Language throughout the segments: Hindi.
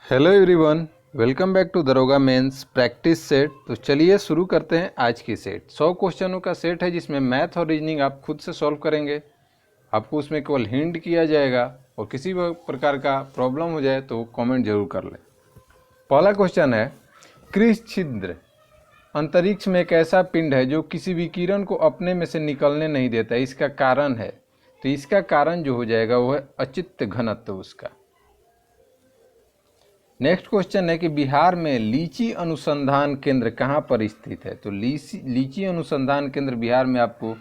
Hello everyone, welcome back to दरोगा मेंस प्रैक्टिस सेट। तो चलिए शुरू करते हैं आज की सेट। 100 क्वेश्चनों का सेट है जिसमें मैथ और रीजनिंग आप खुद से सॉल्व करेंगे। आपको उसमें केवल हिंट किया जाएगा और किसी भी प्रकार का प्रॉब्लम हो जाए तो कमेंट जरूर कर लें। पहला क्वेश्चन है, क्रिस छिद्र अंतरिक्ष में एक ऐसा पिंड है जो किसी भी किरण को अपने में से निकलने नहीं देता, इसका कारण है। तो इसका कारण जो हो जाएगा वो है अचित्त घनत्व उसका। नेक्स्ट क्वेश्चन है कि बिहार में लीची अनुसंधान केंद्र कहाँ पर स्थित है। तो लीची अनुसंधान केंद्र बिहार में आपको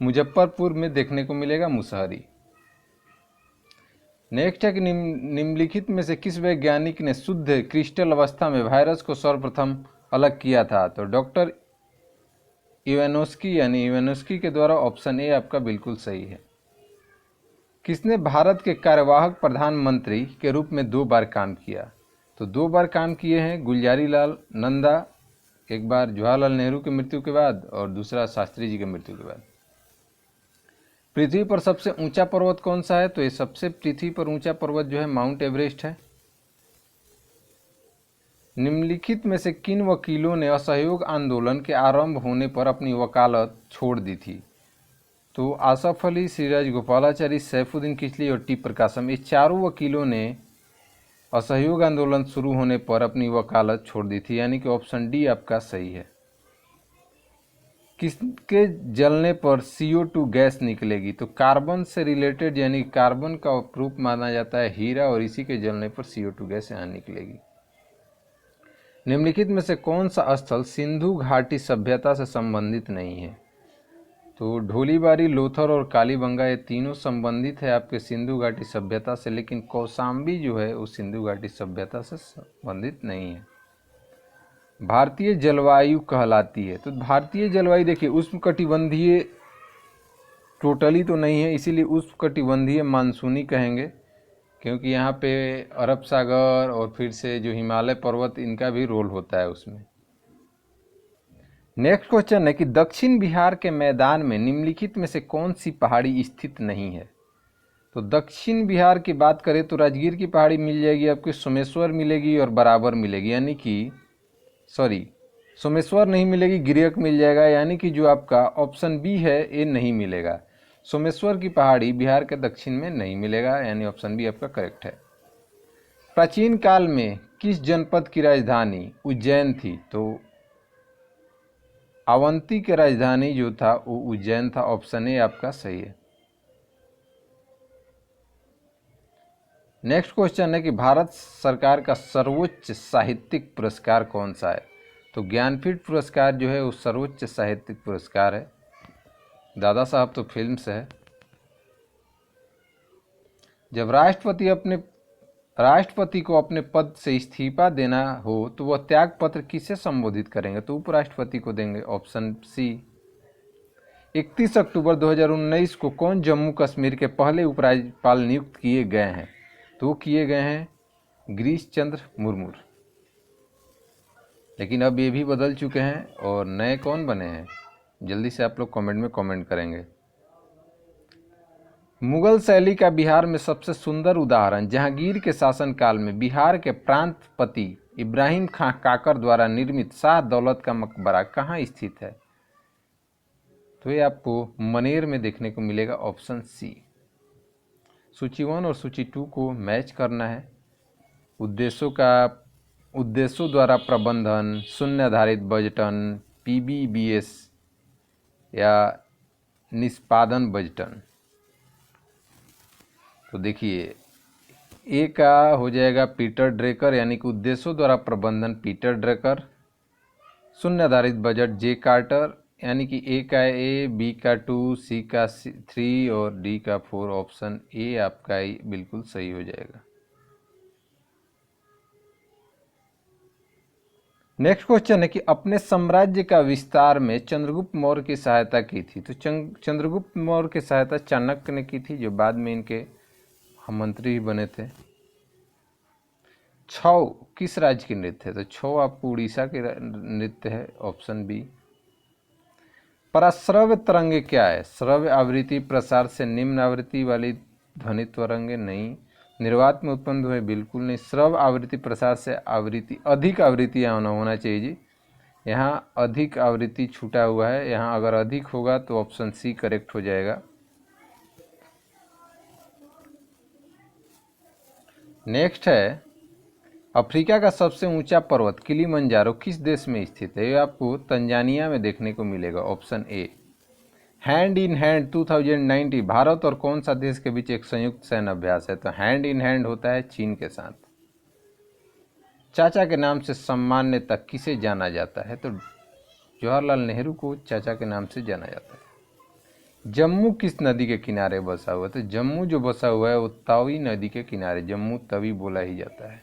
मुजफ्फरपुर में देखने को मिलेगा, मुसहरी। नेक्स्ट है कि निम्नलिखित में से किस वैज्ञानिक ने शुद्ध क्रिस्टल अवस्था में वायरस को सर्वप्रथम अलग किया था। तो डॉक्टर इवानोस्की यानी इवानोस्की के द्वारा। ऑप्शन ए आपका बिल्कुल सही है। किसने भारत के कार्यवाहक प्रधानमंत्री के रूप में 2 बार काम किया। तो 2 बार काम किए हैं गुलजारी लाल नंदा, एक बार जवाहरलाल नेहरू की मृत्यु के बाद और दूसरा शास्त्री जी की मृत्यु के बाद। पृथ्वी पर सबसे ऊंचा पर्वत कौन सा है। तो ये सबसे पृथ्वी पर ऊंचा पर्वत जो है माउंट एवरेस्ट है। निम्नलिखित में से किन वकीलों ने असहयोग आंदोलन के आरंभ होने पर अपनी वकालत छोड़ दी थी। तो आसफ अली, श्रीराज गोपालाचारी, सैफुद्दीन किचली और टी प्रकाशम, ये चारों वकीलों ने असहयोग आंदोलन शुरू होने पर अपनी वकालत छोड़ दी थी, यानी कि ऑप्शन डी आपका सही है। किसके जलने पर CO2 गैस निकलेगी। तो कार्बन से रिलेटेड, यानी कार्बन का प्रूफ माना जाता है हीरा, और इसी के जलने पर CO2 गैस यहाँ निकलेगी। निम्नलिखित में से कौन सा स्थल सिंधु घाटी सभ्यता से संबंधित नहीं है। तो ढोलीबारी, लोथर और कालीबंगा ये तीनों संबंधित है आपके सिंधु घाटी सभ्यता से, लेकिन कौशाम्बी जो है वो सिंधु घाटी सभ्यता से संबंधित नहीं है। भारतीय जलवायु कहलाती है। तो भारतीय जलवायु देखिए उष्णकटिबंधीय टोटली तो नहीं है, इसीलिए उष्णकटिबंधीय मानसूनी कहेंगे, क्योंकि यहाँ पे अरब सागर और फिर से जो हिमालय पर्वत, इनका भी रोल होता है उसमें। नेक्स्ट क्वेश्चन है कि दक्षिण बिहार के मैदान में निम्नलिखित में से कौन सी पहाड़ी स्थित नहीं है। तो दक्षिण बिहार की बात करें तो राजगीर की पहाड़ी मिल जाएगी आपकी, सोमेश्वर मिलेगी और बराबर मिलेगी, यानी कि सोमेश्वर नहीं मिलेगी, गिरियक मिल जाएगा, यानी कि जो आपका ऑप्शन बी है ये नहीं मिलेगा। सोमेश्वर की पहाड़ी बिहार के दक्षिण में नहीं मिलेगा, यानी ऑप्शन बी आपका करेक्ट है। प्राचीन काल में किस जनपद की राजधानी उज्जैन थी। तो अवंती की राजधानी जो था वो उज्जैन था, ऑप्शन ए आपका सही है। नेक्स्ट क्वेश्चन है कि भारत सरकार का सर्वोच्च साहित्यिक पुरस्कार कौन सा है। तो ज्ञानपीठ पुरस्कार जो है वो सर्वोच्च साहित्यिक पुरस्कार है। दादा साहब तो फिल्म से है। जब राष्ट्रपति को अपने पद से इस्तीफा देना हो तो वह त्याग पत्र किसे संबोधित करेंगे। तो उपराष्ट्रपति को देंगे, ऑप्शन सी। 31 अक्टूबर 2019 को कौन जम्मू कश्मीर के पहले उपराज्यपाल नियुक्त किए गए हैं। तो किए गए हैं गिरीश चंद्र मुर्मू। लेकिन अब ये भी बदल चुके हैं और नए कौन बने हैं, जल्दी से आप लोग कमेंट में कमेंट करेंगे। मुगल शैली का बिहार में सबसे सुंदर उदाहरण जहांगीर के शासनकाल में बिहार के प्रांतपति इब्राहिम खां काकर द्वारा निर्मित शाह दौलत का मकबरा कहाँ स्थित है। तो ये आपको मनेर में देखने को मिलेगा, ऑप्शन सी। सूची 1 और सूची 2 को मैच करना है। उद्देश्यों द्वारा प्रबंधन, शून्य आधारित बजटन, PBBS या निष्पादन बजटन। तो देखिए ए का हो जाएगा पीटर ड्रेकर, यानी कि उद्देश्यों द्वारा प्रबंधन पीटर ड्रेकर। शून्य आधारित बजट जे कार्टर, यानी कि ए का ए, बी का 2, सी का 3 और डी का 4। ऑप्शन ए आपका ही बिल्कुल सही हो जाएगा। नेक्स्ट क्वेश्चन है कि अपने साम्राज्य का विस्तार में चंद्रगुप्त मौर्य की सहायता की थी। तो चंद्रगुप्त मौर्य की सहायता चाणक्य ने की थी, जो बाद में इनके मंत्री ही बने थे। छौ किस राज्य की नृत्य है। तो छौ आपको उड़ीसा के नृत्य है, ऑप्शन बी। पराश्रव्य तरंगे क्या है। श्रव्य आवृत्ति प्रसार से निम्न आवृत्ति वाली ध्वनि तरंगे नहीं। निर्वात में उत्पन्न हुए बिल्कुल नहीं। श्रव आवृत्ति प्रसार से आवृत्ति अधिक आवृत्ति होना चाहिए जी, यहाँ अधिक आवृत्ति छूटा हुआ है, यहाँ अगर अधिक होगा तो ऑप्शन सी करेक्ट हो जाएगा। नेक्स्ट है, अफ्रीका का सबसे ऊंचा पर्वत किलिमंजारो किस देश में स्थित है? ये आपको तंजानिया में देखने को मिलेगा, option A. Hand in hand 2090 Bharat और कौन सा देश के बीच एक संयुक्त सैन्य अभ्यास है? तो हैंड इन हैंड होता है चीन के साथ। चाचा के नाम से सामान्यतः किसे जाना जाता है? तो जवाहरलाल नेहरू को चाचा के नाम से जाना जाता है। जम्मू किस नदी के किनारे बसा हुआ है? तो जम्मू जो बसा हुआ है वो तवी नदी के किनारे, जम्मू तवी बोला ही जाता है।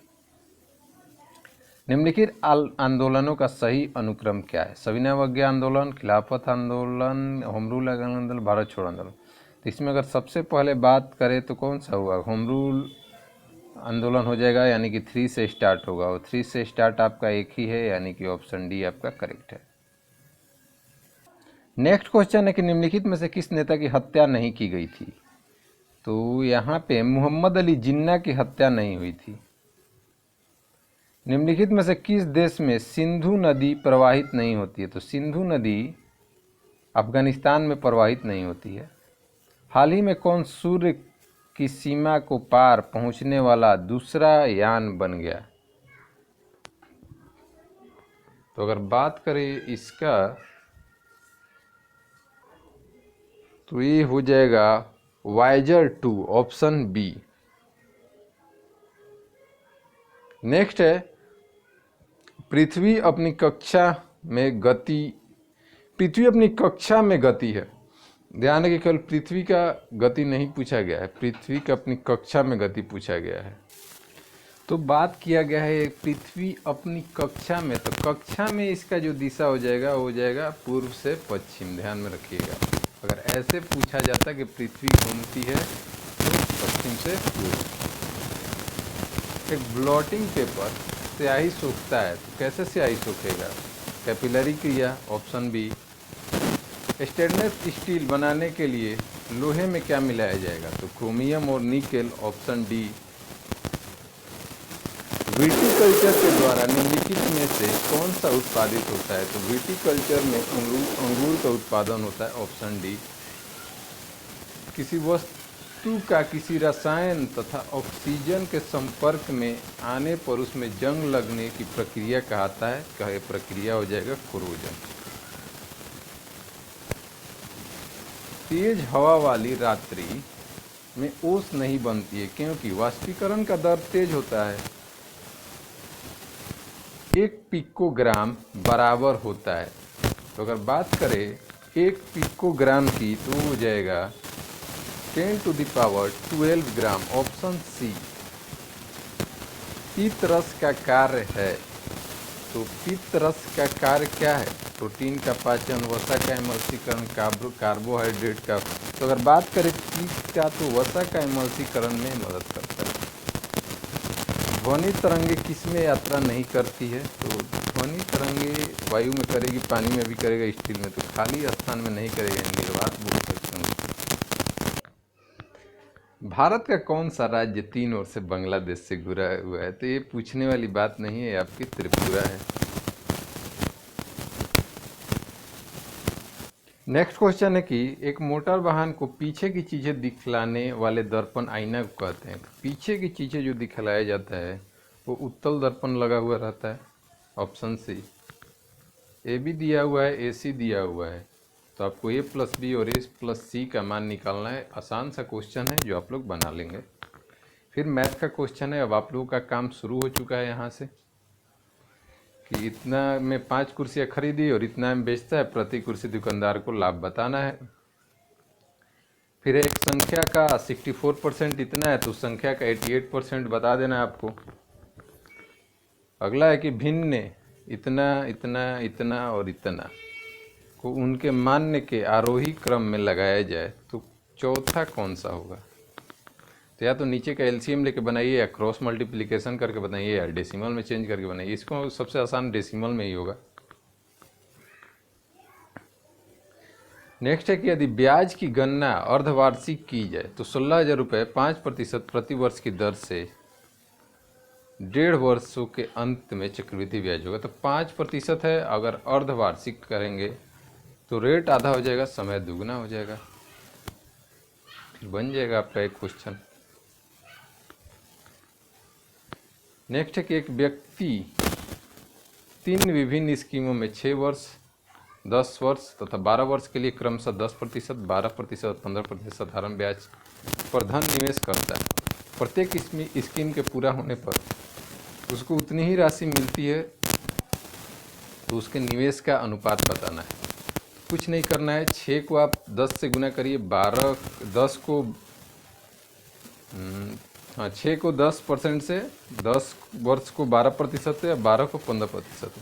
निम्नलिखित आंदोलनों का सही अनुक्रम क्या है? सविनय अवज्ञा आंदोलन, खिलाफत आंदोलन, होम रूल आंदोलन, भारत छोड़ो आंदोलन। तो इसमें अगर सबसे पहले बात करें तो कौन सा हुआ? होम रूल आंदोलन हो जाएगा, यानी कि 3 से स्टार्ट होगा, और 3 से स्टार्ट आपका एक ही है, यानी कि ऑप्शन डी आपका करेक्ट है। नेक्स्ट क्वेश्चन है कि निम्नलिखित में से किस नेता की हत्या नहीं की गई थी? तो यहाँ पे मोहम्मद अली जिन्ना की हत्या नहीं हुई थी। निम्नलिखित में से किस देश में सिंधु नदी प्रवाहित नहीं होती है? तो सिंधु नदी अफगानिस्तान में प्रवाहित नहीं होती है। हाल ही में कौन सूर्य की सीमा को पार पहुंचने वाला दूसरा यान बन गया? तो अगर बात करें इसका तो ये हो जाएगा वायेजर 2, ऑप्शन बी। नेक्स्ट है, पृथ्वी अपनी कक्षा में गति है। ध्यान है कि केवल पृथ्वी का गति नहीं पूछा गया है, पृथ्वी का अपनी कक्षा में गति पूछा गया है। तो बात किया गया है पृथ्वी अपनी कक्षा में, तो कक्षा में इसका जो दिशा हो जाएगा वो हो जाएगा पूर्व से पश्चिम। ध्यान में रखिएगा, अगर ऐसे पूछा जाता कि पृथ्वी घूमती है तो पश्चिम से पूर्व। एक ब्लॉटिंग पेपर स्याही सूखता है तो कैसे स्याही सूखेगा? कैपिलरी क्रिया, ऑप्शन बी। स्टेनलेस स्टील बनाने के लिए लोहे में क्या मिलाया जाएगा? तो क्रोमियम और निकेल, ऑप्शन डी। विटीकल्चर के द्वारा निम्नलिखित में से कौन सा उत्पादित होता है? तो विटीकल्चर में अंगूर का उत्पादन होता है, ऑप्शन डी। किसी वस्तु का किसी रसायन तथा ऑक्सीजन के संपर्क में आने पर उसमें जंग लगने की प्रक्रिया कहता है, कहे प्रक्रिया हो जाएगा कोरोजन। तेज हवा वाली रात्रि में ओस नहीं बनती है, क्योंकि वाष्पीकरण का दर तेज होता है। 1 पिकोग्राम बराबर होता है, तो अगर बात करें 1 पिकोग्राम की तो हो जाएगा 10⁻12 ग्राम, ऑप्शन सी। पित्त रस का कार्य है, तो पित्त रस का कार्य क्या है? प्रोटीन का पाचन, वसा का एमल्सीकरण, कार्बोहाइड्रेट का। तो अगर बात करें पित्त का तो वसा का एमल्सीकरण में मदद करता है। ध्वनि तरंगे किस में यात्रा नहीं करती है? तो ध्वनि तरंगे वायु में करेगी, पानी में भी करेगा, स्टील में, तो खाली स्थान में नहीं करेगा, निर्वात बोल सकते हैं। भारत का कौन सा राज्य 3 ओर से बांग्लादेश से घिरा हुआ है? तो ये पूछने वाली बात नहीं है, आपकी त्रिपुरा है। नेक्स्ट क्वेश्चन है कि एक मोटर वाहन को पीछे की चीजें दिखलाने वाले दर्पण आईना को कहते हैं। पीछे की चीजें जो दिखलाया जाता है वो उत्तल दर्पण लगा हुआ रहता है, ऑप्शन सी। ए भी दिया हुआ है, ए सी दिया हुआ है, तो आपको ए प्लस बी और ए प्लस सी का मान निकालना है। आसान सा क्वेश्चन है जो आप लोग बना लेंगे। फिर मैथ का क्वेश्चन है, अब आप लोगों का काम शुरू हो चुका है यहाँ से कि इतना में 5 कुर्सियाँ खरीदी और इतना में बेचता है, प्रति कुर्सी दुकानदार को लाभ बताना है। फिर एक संख्या का 64% इतना है तो संख्या का 88% बता देना है आपको। अगला है कि भिन्न इतना इतना इतना और इतना को उनके मान्य के आरोही क्रम में लगाया जाए तो चौथा कौन सा होगा? तो या तो नीचे का एलसीएम लेके बनाइए, या क्रॉस मल्टीप्लिकेशन करके बनाइए, या डेसिमल में चेंज करके बनाइए। इसको सबसे आसान डेसिमल में ही होगा। नेक्स्ट है कि यदि ब्याज की गणना अर्धवार्षिक की जाए तो 16,000 रुपये 5% प्रति वर्ष की दर से 1.5 वर्षों के अंत में चक्रवृद्धि ब्याज होगा। तो 5% है, अगर अर्धवार्षिक करेंगे तो रेट आधा हो जाएगा, समय दुगना हो जाएगा। बन जाएगा आपका एक क्वेश्चन। नेक्स्ट है कि एक व्यक्ति 3 विभिन्न स्कीमों में 6 वर्ष, 10 वर्ष तथा 12 वर्ष के लिए क्रमशः 10%, 12% और 15% साधारण ब्याज पर धन निवेश करता है। प्रत्येक स्कीम के पूरा होने पर उसको उतनी ही राशि मिलती है, तो उसके निवेश का अनुपात बताना है। कुछ नहीं करना है, 6 को आप 10 से गुना करिए, 6 को 10% से, 10 वर्ष को 12% या 12 को 15%।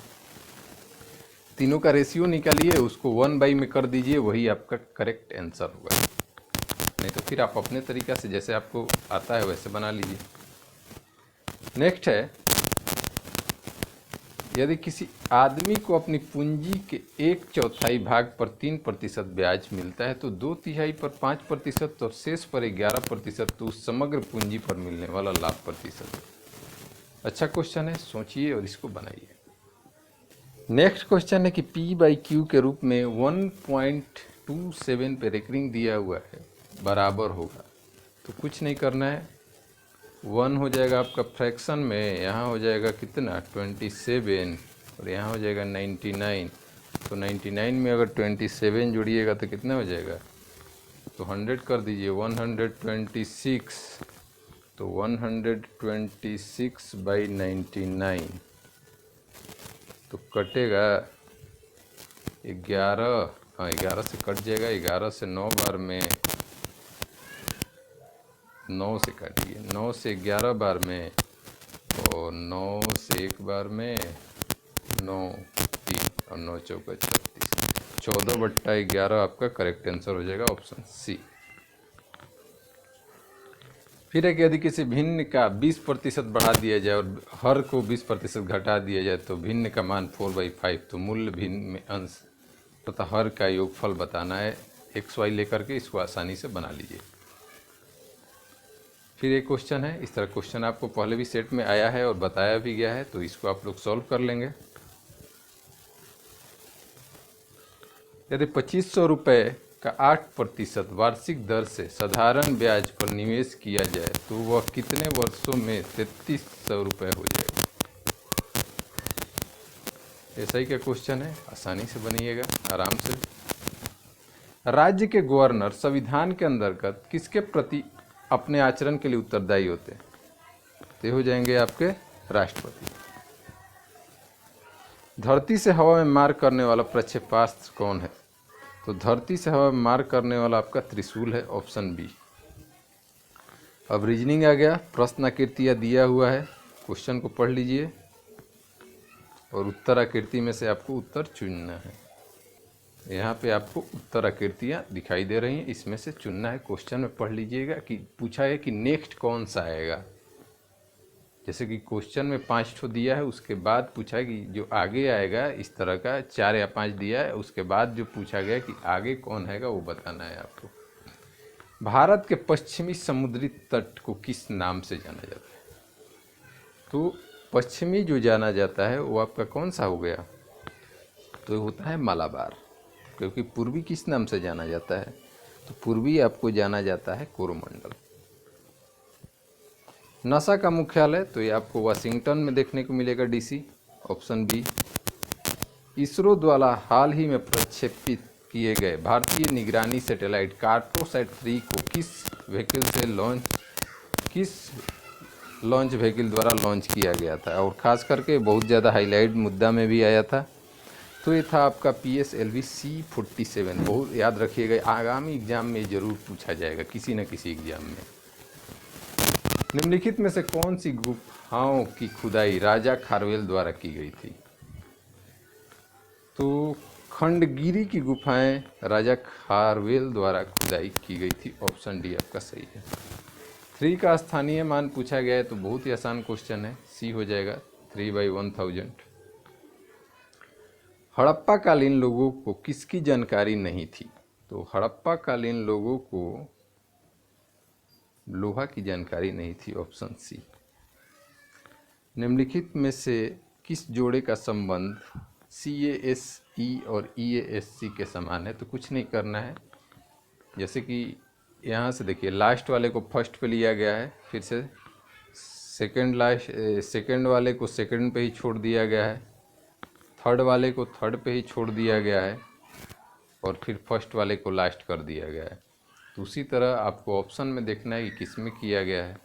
तीनों का रेशियो निकालिए, उसको 1/, में कर दीजिए, वही आपका करेक्ट आंसर होगा। नहीं तो फिर आप अपने तरीक़ा से जैसे आपको आता है वैसे बना लीजिए। नेक्स्ट है, यदि किसी आदमी को अपनी पूंजी के 1/4 भाग पर 3% ब्याज मिलता है तो 2/3 पर 5% और शेष पर 11%, तो उस समग्र पूंजी पर मिलने वाला लाभ प्रतिशत। अच्छा क्वेश्चन है, सोचिए और इसको बनाइए। नेक्स्ट क्वेश्चन है कि P/Q के रूप में 1.27 पे रेकरिंग दिया हुआ है, बराबर होगा। तो कुछ नहीं करना है, 1 हो जाएगा आपका फ्रैक्शन में, यहाँ हो जाएगा कितना 27 और यहाँ हो जाएगा 99। तो 99 में अगर 27 जोड़िएगा तो कितना हो जाएगा, तो 100 कर दीजिए, 126। तो 126/99 तो कटेगा 11, हाँ 11 से कट जाएगा, 11 से 9 बार में, 9 से काटिए, 9 से 11 बार में और 9 से 1 बार में, 9 3 और 9 चौका 36, 14/11 आपका करेक्ट आंसर हो जाएगा, ऑप्शन सी। फिर है कि यदि किसी भिन्न का 20% बढ़ा दिया जाए और हर को 20% घटा दिया जाए तो भिन्न का मान 4/5, तो मूल्य भिन्न में अंश तथा हर का योगफल बताना है। XY लेकर के इसको आसानी से बना लीजिए। फिर एक क्वेश्चन है, इस तरह क्वेश्चन आपको पहले भी सेट में आया है और बताया भी गया है, तो इसको आप लोग सॉल्व कर लेंगे। यदि 2500 रुपये का 8% वार्षिक दर से साधारण ब्याज पर निवेश किया जाए तो वह कितने वर्षों में 3300 रुपये हो जाएगा। ऐसा ही क्या क्वेश्चन है, आसानी से बनिएगा आराम से। राज्य के गवर्नर संविधान के अंतर्गत किसके प्रति अपने आचरण के लिए उत्तरदायी होते हैं, तो हो जाएंगे आपके राष्ट्रपति। धरती से हवा में मार करने वाला प्रक्षेपास्त्र कौन है, तो धरती से हवा में मार करने वाला आपका त्रिशूल है, ऑप्शन बी। अब रीजनिंग आ गया, प्रश्न आकृतियाँ दिया हुआ है, क्वेश्चन को पढ़ लीजिए और उत्तर आकृति में से आपको उत्तर चुनना है। यहाँ पे आपको उत्तर आकृतियाँ दिखाई दे रही हैं, इसमें से चुनना है। क्वेश्चन में पढ़ लीजिएगा कि पूछा है कि नेक्स्ट कौन सा आएगा। जैसे कि क्वेश्चन में 5 ठो दिया है, उसके बाद पूछा है कि जो आगे आएगा, इस तरह का 4 या 5 दिया है, उसके बाद जो पूछा गया कि आगे कौन आएगा वो बताना है आपको। भारत के पश्चिमी समुद्री तट को किस नाम से जाना जाता है, तो पश्चिमी जो जाना जाता है वो आपका कौन सा हो गया, तो होता है मालाबार। क्योंकि पूर्वी किस नाम से जाना जाता है, तो पूर्वी आपको जाना जाता है कोरोमंडल। नासा का मुख्यालय, तो ये आपको वाशिंगटन में देखने को मिलेगा, DC, ऑप्शन बी। इसरो द्वारा हाल ही में प्रक्षेपित किए गए भारतीय निगरानी सैटेलाइट कार्टोसैट 3 को किस लॉन्च व्हीकल द्वारा लॉन्च किया गया था, और ख़ास करके बहुत ज़्यादा हाईलाइट मुद्दा में भी आया था, तो ये था आपका PSLV C-47। बहुत याद रखिएगा, आगामी एग्जाम में ज़रूर पूछा जाएगा किसी न किसी एग्जाम में। निम्नलिखित में से कौन सी गुफाओं की खुदाई राजा खारवेल द्वारा की गई थी, तो खंडगिरी की गुफाएं राजा खारवेल द्वारा खुदाई की गई थी, ऑप्शन डी आपका सही है। 3 का स्थानीय मान पूछा गया है, तो बहुत ही आसान क्वेश्चन है, सी हो जाएगा, 3/1000। हड़प्पा कालीन लोगों को किसकी जानकारी नहीं थी, तो हड़प्पा कालीन लोगों को लोहा की जानकारी नहीं थी, ऑप्शन सी। निम्नलिखित में से किस जोड़े का संबंध CASE और EASC के समान है? तो कुछ नहीं करना है, जैसे कि यहाँ से देखिए लास्ट वाले को फर्स्ट पे लिया गया है, फिर से सेकंड वाले को सेकंड पे ही छोड़ दिया गया है, थर्ड वाले को थर्ड पे ही छोड़ दिया गया है, और फिर फर्स्ट वाले को लास्ट कर दिया गया है। तो उसी तरह आपको ऑप्शन में देखना है कि किस में किया गया है।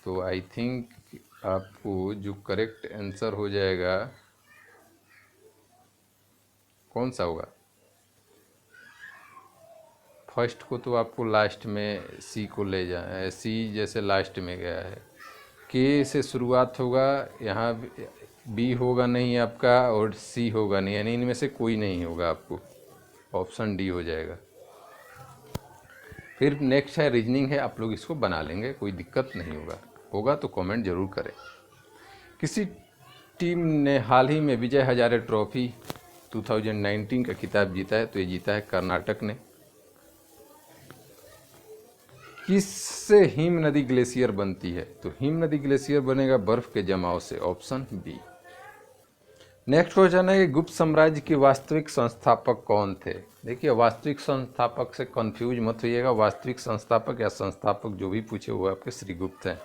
तो आई थिंक आपको जो करेक्ट आंसर हो जाएगा कौन सा होगा? फर्स्ट को तो आपको लास्ट में सी को ले जाए, सी जैसे लास्ट में गया है, के से शुरुआत होगा, यहाँ बी होगा नहीं आपका और सी होगा नहीं, यानी इनमें से कोई नहीं होगा, आपको ऑप्शन डी हो जाएगा। फिर नेक्स्ट है रीजनिंग है, आप लोग इसको बना लेंगे, कोई दिक्कत नहीं होगा तो कमेंट जरूर करें। किसी टीम ने हाल ही में विजय हजारे ट्रॉफी 2019 का खिताब जीता है? तो ये जीता है कर्नाटक ने। किससे हिम नदी ग्लेशियर बनती है? तो हिम नदी ग्लेशियर बनेगा बर्फ के जमाव से, ऑप्शन बी। नेक्स्ट क्वेश्चन है कि गुप्त साम्राज्य के वास्तविक संस्थापक कौन थे? देखिए वास्तविक संस्थापक से कंफ्यूज मत होइएगा, वास्तविक संस्थापक या संस्थापक जो भी पूछे हुए आपके श्रीगुप्त हैं।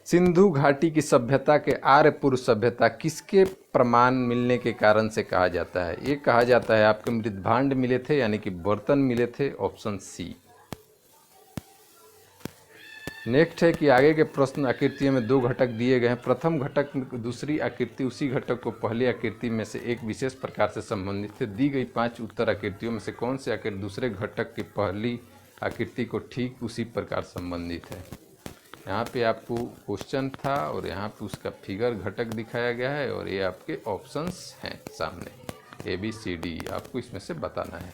सिंधु घाटी की सभ्यता के आर्यपूर्व सभ्यता किसके प्रमाण मिलने के कारण से कहा जाता है? ये कहा जाता है आपके मृदभांड मिले थे, यानी कि बर्तन मिले थे, ऑप्शन सी। नेक्स्ट है कि आगे के प्रश्न आकृतियों में दो घटक दिए गए हैं, प्रथम घटक दूसरी आकृति उसी घटक को पहली आकृति में से एक विशेष प्रकार से संबंधित है। दी गई 5 उत्तर आकृतियों में से कौन सी आकृति दूसरे घटक की पहली आकृति को ठीक उसी प्रकार संबंधित है? यहाँ पे आपको क्वेश्चन था और यहाँ पे उसका फिगर घटक दिखाया गया है और ये आपके ऑप्शंस हैं सामने ABCD, आपको इसमें से बताना है।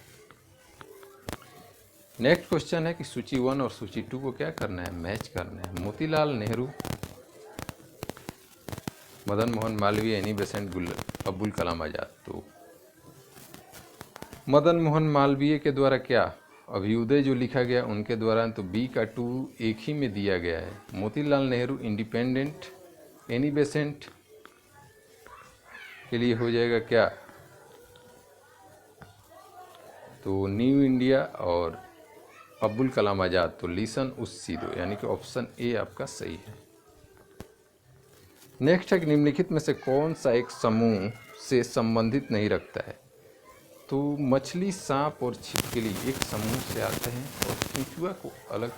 नेक्स्ट क्वेश्चन है कि सूची 1 और सूची 2 को क्या करना है? मैच करना है। Motilal Nehru, Madan Mohan Malviya, Annie Besant, Abdul Kalam Azad. तो मदन मोहन मालवीय के द्वारा क्या अभ्युदय जो लिखा गया उनके द्वारा, तो बी का 2 एक ही में दिया गया है। Motilal Nehru independent, Annie Besant के लिए हो जाएगा क्या? तो न्यू इंडिया, और अब्दुल कलाम आजाद तो लिसन उससी दो, यानी कि ऑप्शन ए आपका सही है। नेक्स्ट है कि निम्नलिखित में से कौन सा एक समूह से संबंधित नहीं रखता है? तो मछली, सांप और छिपकली एक समूह से आते हैं और केंचुआ को अलग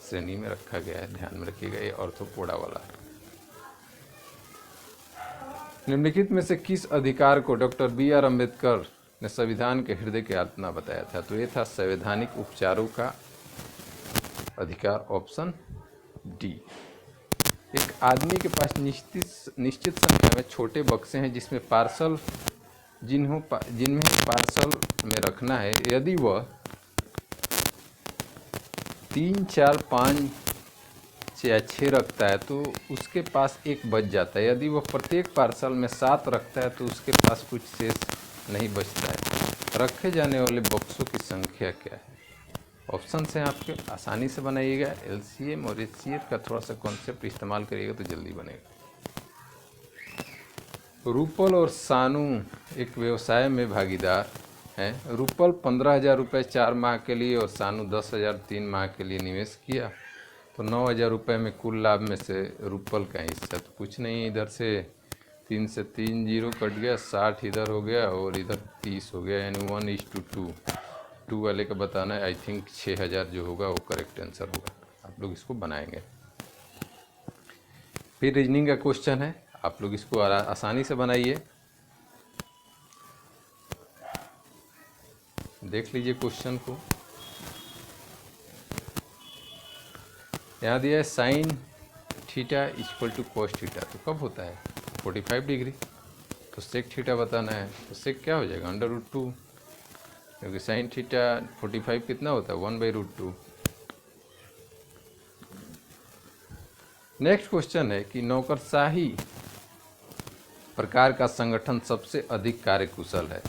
श्रेणी में रखा गया है, ध्यान में रखिएगा, ये ऑर्थोपोडा वाला। निम्नलिखित में से किस अधिकार को डॉक्टर BR अम्बेडकर ने संविधान के हृदय की आत्मा बताया था? तो ये था संवैधानिक उपचारों का अधिकार, ऑप्शन डी। एक आदमी के पास निश्चित संख्या में छोटे बक्से हैं जिनमें पार्सल में रखना है। यदि वह 3, 4, 5 या 6 रखता है तो उसके पास एक बच जाता है। यदि वह प्रत्येक पार्सल में 7 रखता है तो उसके पास कुछ शेष नहीं बचता है। रखे जाने वाले बक्सों की संख्या क्या है? ऑप्शन हैं आपके, आसानी से बनाइएगा। LCM और HCF का थोड़ा सा कॉन्सेप्ट इस्तेमाल करिएगा तो जल्दी बनेगा। रूपल और सानू एक व्यवसाय में भागीदार हैं। रूपल 15,000 रुपये 4 माह के लिए और सानू 10,000 3 माह के लिए निवेश किया, तो 9,000 रुपये में कुल लाभ में से रूपल का हिस्सा तो कुछ नहीं, इधर से 3 से 3 जीरो कट गया, 60 इधर हो गया और इधर 30 हो गया, यानी 1:2। 2 वाले का बताना है, आई थिंक 6,000 जो होगा वो करेक्ट आंसर होगा। आप लोग इसको बनाएंगे। फिर रीजनिंग का क्वेश्चन है, आप लोग इसको आसानी से बनाइए। देख लीजिए क्वेश्चन को, यहाँ दिया है sine theta equal to cos theta, तो कब होता है? 45 डिग्री। तो सेक थीटा बताना है, तो सेक क्या हो जाएगा? √2, क्योंकि साइन थीटा 45 कितना होता है? 1/√2। नेक्स्ट क्वेश्चन है कि नौकरशाही प्रकार का संगठन सबसे अधिक कार्यकुशल है।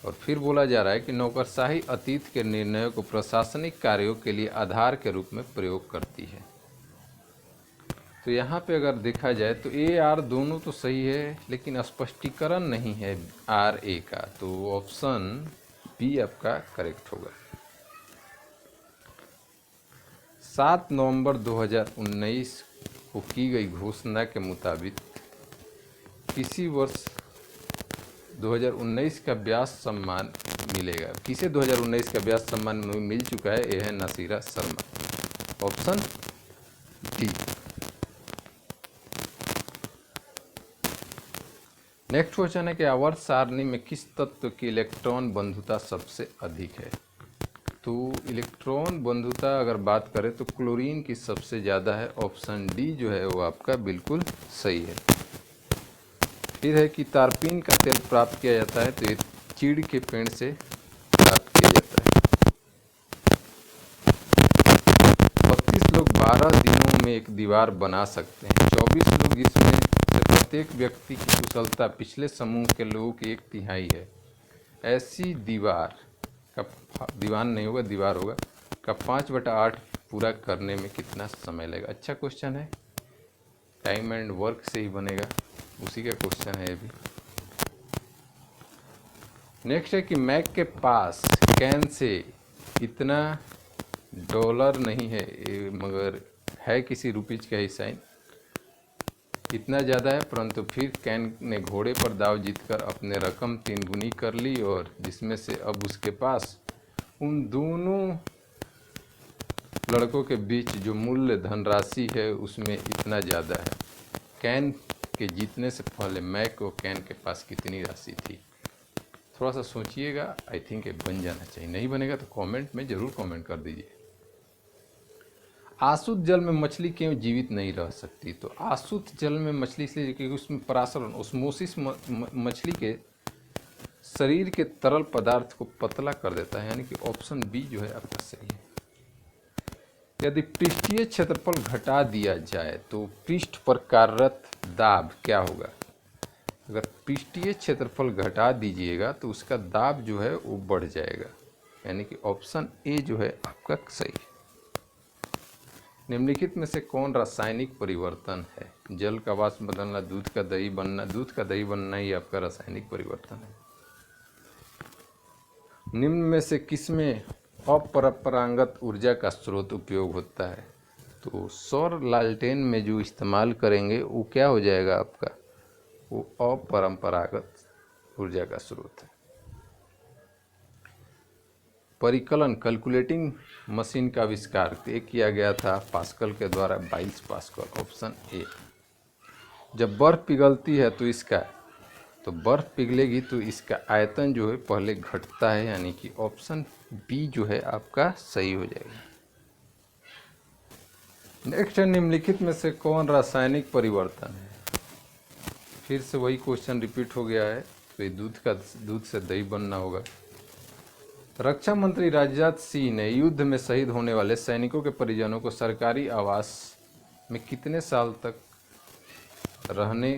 और फिर बोला जा रहा है कि नौकरशाही अतीत के निर्णयों को प्रशासनिक कार्यों के लिए आधार के रूप में प्रयोग करती है। तो यहाँ पे अगर देखा जाए तो ए आर दोनों तो सही है, लेकिन स्पष्टीकरण नहीं है आर ए का, तो ऑप्शन बी आपका करेक्ट होगा। 7 नवंबर 2019 को की गई घोषणा के मुताबिक किसी वर्ष 2019 का व्यास सम्मान मिलेगा। किसे 2019 का व्यास सम्मान मिल चुका है? यह है Nasira Sharma. Option D. Next question है कि आवर्त सारणी में किस तत्व की इलेक्ट्रॉन बंधुता सबसे अधिक है? तो इलेक्ट्रॉन बंधुता अगर बात करें तो क्लोरीन की सबसे ज़्यादा है। ऑप्शन डी जो है वो आपका बिल्कुल सही है। फिर है कि तारपीन का तेल प्राप्त किया जाता है, तो ये चीड़ के पेड़ से प्राप्त किया जाता है। 32 लोग 12 दिनों में एक दीवार बना सकते हैं। 24 लोग, इसमें से प्रत्येक व्यक्ति की कुशलता पिछले समूह के लोगों की 1/3 है। ऐसी दीवार का, दीवान नहीं होगा दीवार होगा, का 5/8 पूरा करने में कितना समय लगेगा? अच्छा क्वेश्चन है, टाइम एंड वर्क से ही बनेगा, उसी का क्वेश्चन है ये भी। नेक्स्ट है कि मैक के पास कैन से इतना डॉलर नहीं है, मगर है किसी रुपीज का ही साइन, इतना ज़्यादा है, परंतु फिर कैन ने घोड़े पर दाव जीतकर अपने रकम 3 गुनी कर ली, और जिसमें से अब उसके पास उन दोनों लड़कों के बीच जो मूल्य धनराशि है उसमें इतना ज़्यादा है। कैन के जीतने से पहले मैक और कैन के पास कितनी राशि थी? थोड़ा सा सोचिएगा, आई थिंक ये बन जाना चाहिए। नहीं बनेगा तो कमेंट में ज़रूर कमेंट कर दीजिए। आसुत जल में मछली क्यों जीवित नहीं रह सकती? तो आसुत जल में मछली इसलिए क्योंकि उसमें परासरण, ओस्मोसिस मछली के शरीर के तरल पदार्थ को पतला कर देता है, यानी कि ऑप्शन बी जो है आपका सही है। यदि पृष्ठीय क्षेत्रफल घटा दिया जाए तो पृष्ठ पर कार्यरत दाब क्या होगा? अगर पृष्ठीय क्षेत्रफल घटा दीजिएगा तो उसका दाब जो है वो बढ़ जाएगा, यानी कि ऑप्शन ए जो है आपका सही है। निम्नलिखित में से कौन रासायनिक परिवर्तन है? जल का वाष्प बदलना, दूध का दही बनना। दूध का दही बनना ही आपका रासायनिक परिवर्तन है। निम्न में से किसमें अपरंपरागत ऊर्जा का स्रोत उपयोग होता है? तो सौर लालटेन में जो इस्तेमाल करेंगे वो क्या हो जाएगा आपका? वो अपरंपरागत ऊर्जा का स्रोत है। परिकलन कैलकुलेटिंग मशीन का आविष्कार किया गया था पास्कल के द्वारा, 22 पास्कल। Option A. जब बर्फ पिघलती है तो बर्फ पिघलेगी तो इसका आयतन जो है पहले घटता है, यानी कि ऑप्शन बी जो है आपका सही हो जाएगा। नेक्स्ट है, निम्नलिखित में से कौन रासायनिक परिवर्तन है? फिर से वही क्वेश्चन रिपीट हो गया है, तो ये दूध से दही बनना होगा। रक्षा मंत्री राजनाथ सिंह ने युद्ध में शहीद होने वाले सैनिकों के परिजनों को सरकारी आवास में कितने साल तक रहने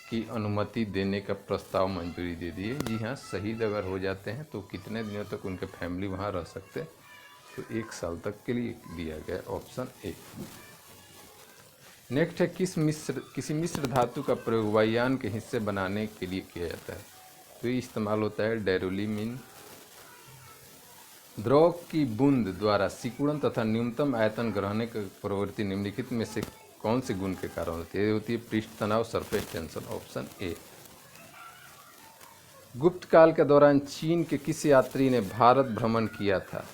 की अनुमति देने का प्रस्ताव मंजूरी दे दी है? जी हाँ, शहीद अगर हो जाते हैं तो कितने दिनों तक उनके फैमिली वहाँ रह सकते हैं? तो 1 साल तक के लिए दिया गया, ऑप्शन ए। नेक्स्ट है, किसी मिश्र धातु का प्रयोग वायुयान के हिस्से बनाने के लिए किया जाता है? तो ये इस्तेमाल होता है डेरोलिमिन। द्रव की बूंद द्वारा सिकुड़न तथा न्यूनतम आयतन ग्रहण की प्रवृत्ति निम्नलिखित में से कौन से गुण के कारण होती है? ये होती है पृष्ठ तनाव, सरफेस टेंशन। Option A. गुप्त काल के दौरान चीन के किस यात्री ने भारत भ्रमण किया था?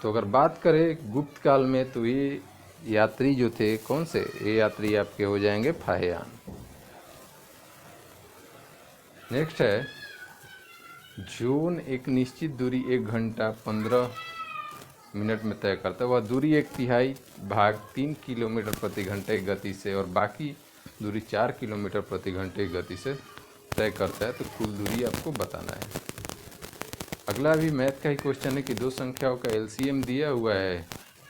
तो अगर बात करें गुप्त काल में तो ये यात्री जो थे कौन से? ये यात्री आपके हो जाएंगे फाहियान। नेक्स्ट है, जोन एक निश्चित दूरी 1 घंटा 15 मिनट में तय करता है, वह दूरी 1/3 भाग 3 किलोमीटर प्रति घंटे की गति से और बाकी दूरी 4 किलोमीटर प्रति घंटे की गति से तय करता है। तो कुल दूरी आपको बताना है। अगला भी मैथ का ही क्वेश्चन है कि दो संख्याओं का एलसीएम दिया हुआ है,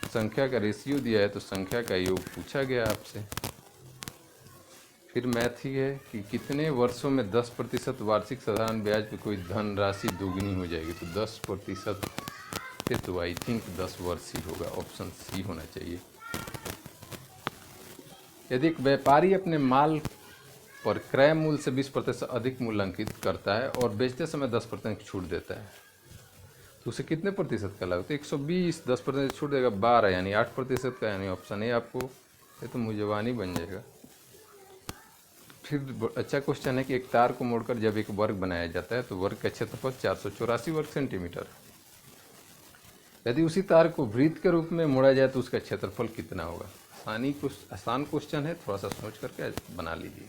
संख्या का रेशियो दिया है, तो संख्या का योग पूछा गया आपसे। फिर मैथ ही है कि कितने वर्षों में 10% वार्षिक साधारण ब्याज पे कोई धनराशि दोगुनी हो जाएगी। तो 10% पे तो आई थिंक 10 वर्ष ही होगा, ऑप्शन सी होना चाहिए। यदि एक व्यापारी अपने माल पर क्रय मूल्य से 20% अधिक मूल्य अंकित करता है और बेचते समय 10% छूट देता है तो उसे कितने प्रतिशत का लाभ? तो 120, 10% छूट देगा 12, यानी 8% का, यानी ऑप्शन ए आपको, ये तो मुजवानी बन जाएगा। फिर अच्छा क्वेश्चन है कि एक तार को मोड़कर जब एक वर्ग बनाया जाता है तो वर्ग का क्षेत्रफल 484 वर्ग सेंटीमीटर। यदि उसी तार को वृत्त के रूप में मोड़ा जाए तो उसका क्षेत्रफल कितना होगा? आसान क्वेश्चन है, थोड़ा सा सोच करके बना लीजिए।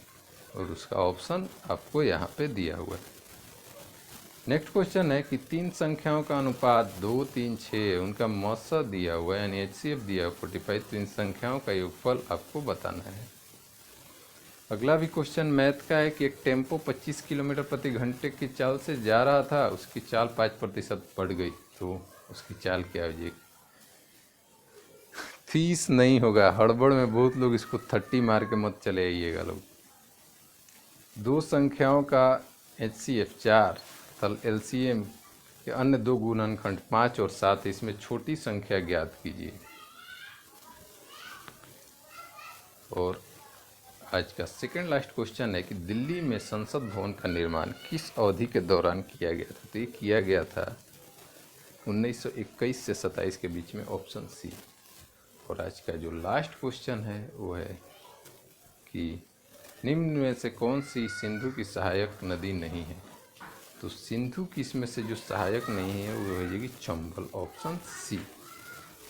और उसका ऑप्शन आपको यहाँ पे दिया हुआ है। नेक्स्ट क्वेश्चन है कि 3 संख्याओं का अनुपात 2, 3, 6, उनका मौसा दिया हुआ है, यानी HCF दिया हुआ 45, तो इन संख्याओं का योगफल आपको बताना है। अगला भी क्वेश्चन मैथ का है कि एक टेम्पो 25 किलोमीटर प्रति घंटे की चाल से जा रहा था, उसकी चाल 5% बढ़ गई, तो उसकी चाल क्या हो जाएगी? 30 नहीं होगा, हड़बड़ में बहुत लोग इसको 30 मार के मत चले आइएगा लोग। 2 संख्याओं का HCF 4 तल LCM के अन्य 2 गुणनखंड 5 और 7, इसमें छोटी संख्या ज्ञात कीजिए। और आज का सेकंड लास्ट क्वेश्चन है कि दिल्ली में संसद भवन का निर्माण किस अवधि के दौरान किया गया था? तो ये किया गया था 1921 से 27 के बीच में, ऑप्शन सी। और आज का जो लास्ट क्वेश्चन है वो है कि निम्न में से कौन सी सिंधु की सहायक नदी नहीं है? तो सिंधु की इसमें से जो सहायक नहीं है वो हो जाएगी चंबल, ऑप्शन सी।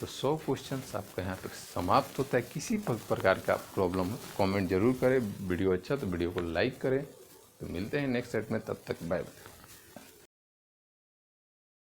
तो 100 क्वेश्चन आपका यहाँ पर समाप्त होता है। किसी प्रकार का प्रॉब्लम हो तो कमेंट जरूर करें। वीडियो अच्छा तो वीडियो को लाइक करें। तो मिलते हैं नेक्स्ट सेट में, तब तक बाय बाय।